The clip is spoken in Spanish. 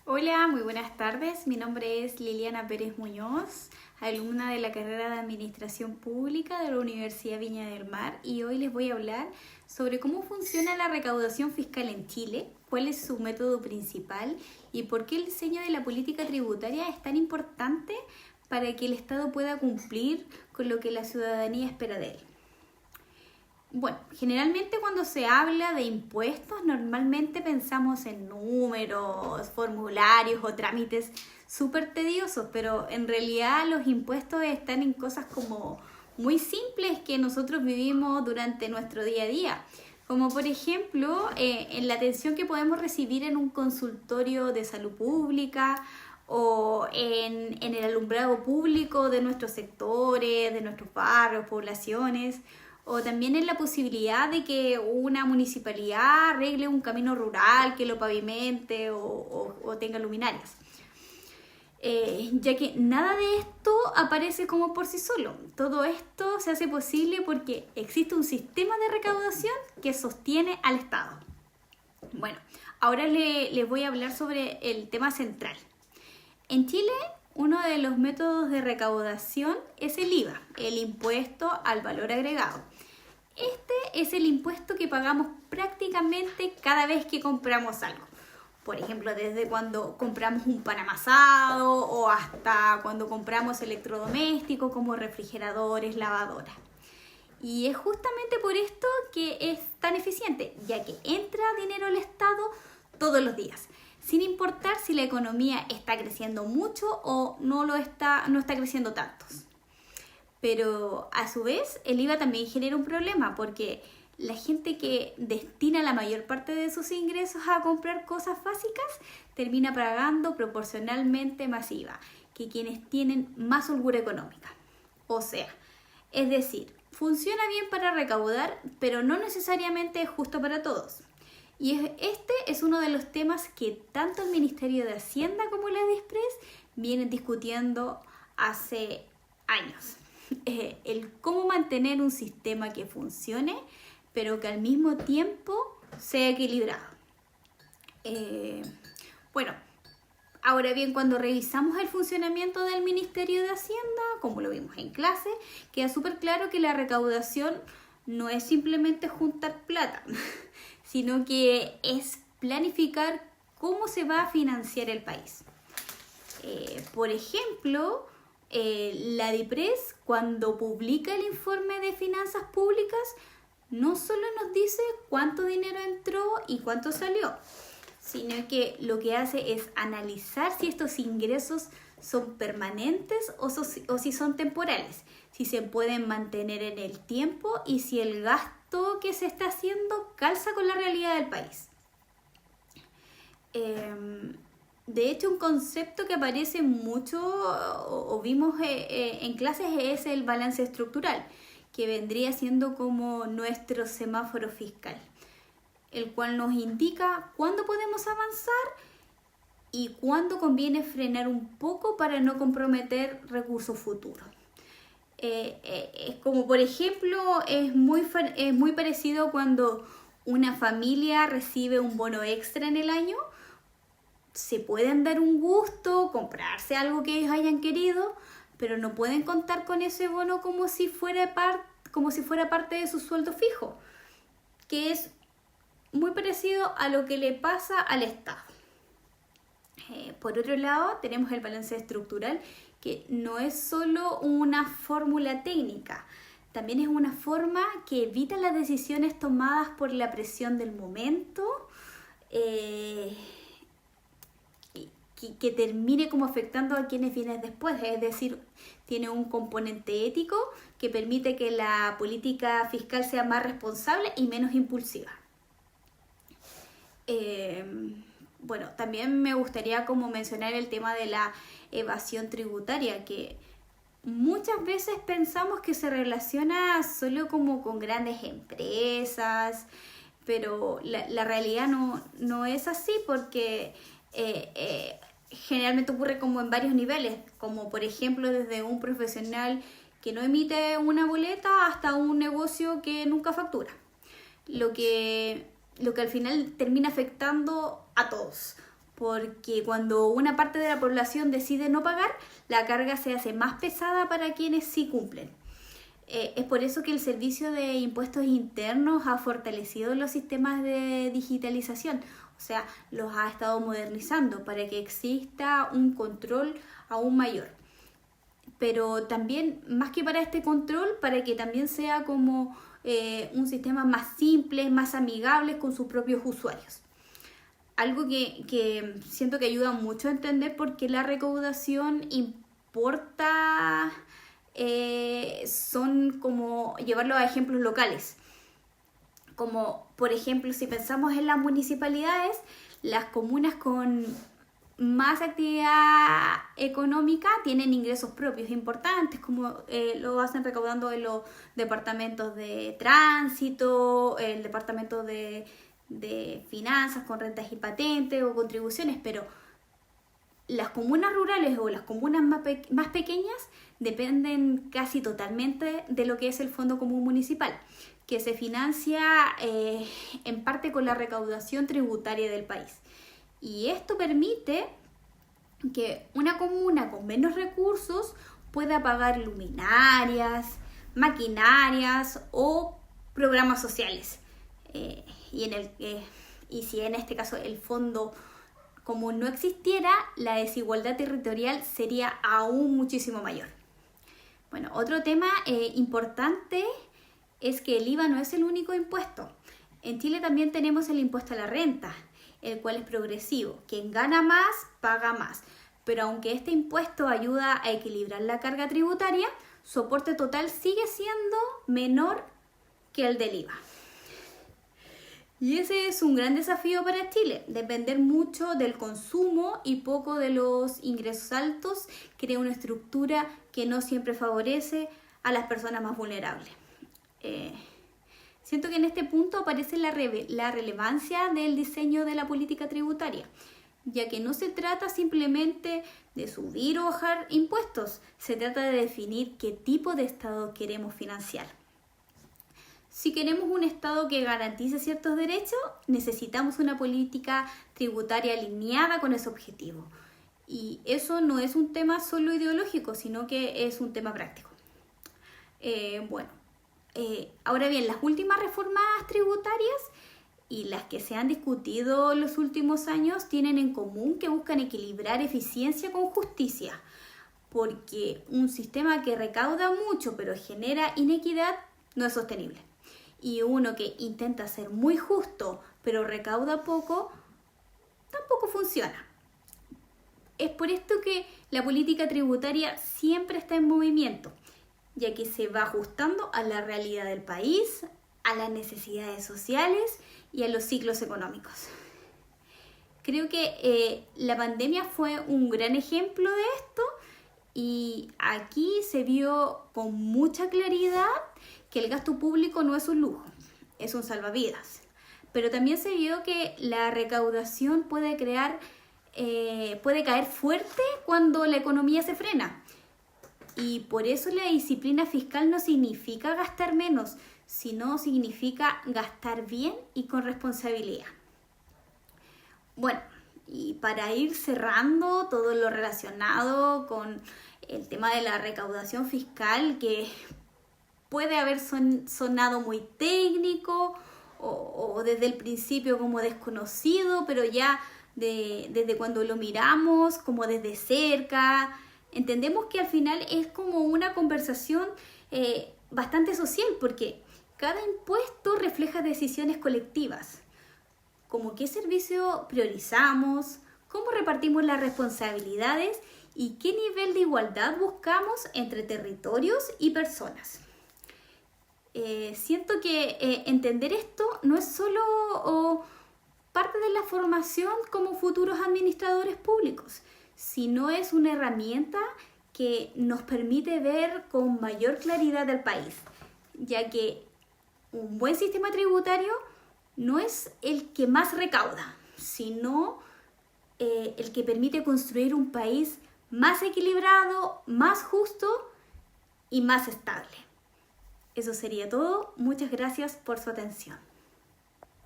Hola, muy buenas tardes. Mi nombre es Liliana Pérez Muñoz, alumna de la carrera de Administración Pública de la Universidad Viña del Mar, y hoy les voy a hablar sobre cómo funciona la recaudación fiscal en Chile, cuál es su método principal y por qué el diseño de la política tributaria es tan importante para que el Estado pueda cumplir con lo que la ciudadanía espera de él. Bueno, generalmente cuando se habla de impuestos, normalmente pensamos en números, formularios o trámites súper tediosos, pero en realidad los impuestos están en cosas como muy simples que nosotros vivimos durante nuestro día a día. Como por ejemplo, en la atención que podemos recibir en un consultorio de salud pública o en el alumbrado público de nuestros sectores, de nuestros barrios, poblaciones, o también en la posibilidad de que una municipalidad arregle un camino rural, que lo pavimente o tenga luminarias. Ya que nada de esto aparece como por sí solo. Todo esto se hace posible porque existe un sistema de recaudación que sostiene al Estado. Bueno, ahora les voy a hablar sobre el tema central. En Chile, uno de los métodos de recaudación es el IVA, el impuesto al valor agregado. Este es el impuesto que pagamos prácticamente cada vez que compramos algo. Por ejemplo, desde cuando compramos un pan amasado o hasta cuando compramos electrodomésticos como refrigeradores, lavadoras. Y es justamente por esto que es tan eficiente, ya que entra dinero al Estado todos los días, sin importar si la economía está creciendo mucho o no está creciendo tanto. Pero a su vez el IVA también genera un problema porque la gente que destina la mayor parte de sus ingresos a comprar cosas básicas termina pagando proporcionalmente más IVA que quienes tienen más holgura económica. O sea, es decir, funciona bien para recaudar, pero no necesariamente es justo para todos. Y este es uno de los temas que tanto el Ministerio de Hacienda como la DISPRES vienen discutiendo hace años. El cómo mantener un sistema que funcione, pero que al mismo tiempo sea equilibrado. Bueno, ahora bien, cuando revisamos el funcionamiento del Ministerio de Hacienda, como lo vimos en clase, queda súper claro que la recaudación no es simplemente juntar plata, sino que es planificar cómo se va a financiar el país. Por ejemplo, la DIPRES, cuando publica el informe de finanzas públicas, no solo nos dice cuánto dinero entró y cuánto salió, sino que lo que hace es analizar si estos ingresos son permanentes o si son temporales, si se pueden mantener en el tiempo y si el gasto que se está haciendo calza con la realidad del país. De hecho, un concepto que aparece mucho o vimos en clases es el balance estructural, que vendría siendo como nuestro semáforo fiscal, el cual nos indica cuándo podemos avanzar y cuándo conviene frenar un poco para no comprometer recursos futuros. Es como por ejemplo, es muy parecido cuando una familia recibe un bono extra en el año. Se pueden dar un gusto, comprarse algo que ellos hayan querido, pero no pueden contar con ese bono como si fuera parte de su sueldo fijo, que es muy parecido a lo que le pasa al Estado. Por otro lado, tenemos el balance estructural, que no es solo una fórmula técnica, también es una forma que evita las decisiones tomadas por la presión del momento, que termine como afectando a quienes vienen después. Es decir, tiene un componente ético que permite que la política fiscal sea más responsable y menos impulsiva. Bueno, también me gustaría como mencionar el tema de la evasión tributaria, que muchas veces pensamos que se relaciona solo como con grandes empresas, pero la realidad no es así porque generalmente ocurre como en varios niveles, como por ejemplo desde un profesional que no emite una boleta hasta un negocio que nunca factura. Lo que al final termina afectando a todos, porque cuando una parte de la población decide no pagar, la carga se hace más pesada para quienes sí cumplen. Es por eso que el Servicio de Impuestos Internos ha fortalecido los sistemas de digitalización, o sea, los ha estado modernizando para que exista un control aún mayor. Pero también, más que para este control, para que también sea como un sistema más simple, más amigable con sus propios usuarios. Algo que siento que ayuda mucho a entender por qué la recaudación importa, son como llevarlo a ejemplos locales. Como por ejemplo, si pensamos en las municipalidades, las comunas con más actividad económica tienen ingresos propios importantes, como lo hacen recaudando en los departamentos de tránsito, el departamento de finanzas con rentas y patentes o contribuciones, pero las comunas rurales o las comunas más pequeñas dependen casi totalmente de lo que es el Fondo Común Municipal, que se financia en parte con la recaudación tributaria del país. Y esto permite que una comuna con menos recursos pueda pagar luminarias, maquinarias o programas sociales. Y si en este caso el fondo común no existiera, la desigualdad territorial sería aún muchísimo mayor. Bueno, otro tema importante es que el IVA no es el único impuesto. En Chile también tenemos el impuesto a la renta, el cual es progresivo. Quien gana más, paga más. Pero aunque este impuesto ayuda a equilibrar la carga tributaria, su aporte total sigue siendo menor que el del IVA. Y ese es un gran desafío para Chile. Depender mucho del consumo y poco de los ingresos altos crea una estructura que no siempre favorece a las personas más vulnerables. Siento que en este punto aparece la relevancia del diseño de la política tributaria, ya que no se trata simplemente de subir o bajar impuestos, se trata de definir qué tipo de Estado queremos financiar. Si queremos un Estado que garantice ciertos derechos, necesitamos una política tributaria alineada con ese objetivo. Y eso no es un tema solo ideológico, sino que es un tema práctico. Ahora bien, las últimas reformas tributarias y las que se han discutido en los últimos años tienen en común que buscan equilibrar eficiencia con justicia, porque un sistema que recauda mucho pero genera inequidad no es sostenible. Y uno que intenta ser muy justo pero recauda poco, tampoco funciona. Es por esto que la política tributaria siempre está en movimiento, ya que se va ajustando a la realidad del país, a las necesidades sociales y a los ciclos económicos. Creo que la pandemia fue un gran ejemplo de esto y aquí se vio con mucha claridad que el gasto público no es un lujo, es un salvavidas. Pero también se vio que la recaudación puede caer fuerte cuando la economía se frena. Y por eso la disciplina fiscal no significa gastar menos, sino significa gastar bien y con responsabilidad. Bueno, y para ir cerrando todo lo relacionado con el tema de la recaudación fiscal, que puede haber sonado muy técnico o desde el principio como desconocido, pero ya desde cuando lo miramos como desde cerca, entendemos que al final es como una conversación bastante social, porque cada impuesto refleja decisiones colectivas, como qué servicio priorizamos, cómo repartimos las responsabilidades y qué nivel de igualdad buscamos entre territorios y personas. Siento que entender esto no es solo parte de la formación como futuros administradores públicos, sino es una herramienta que nos permite ver con mayor claridad el país, ya que un buen sistema tributario no es el que más recauda, sino el que permite construir un país más equilibrado, más justo y más estable. Eso sería todo. Muchas gracias por su atención.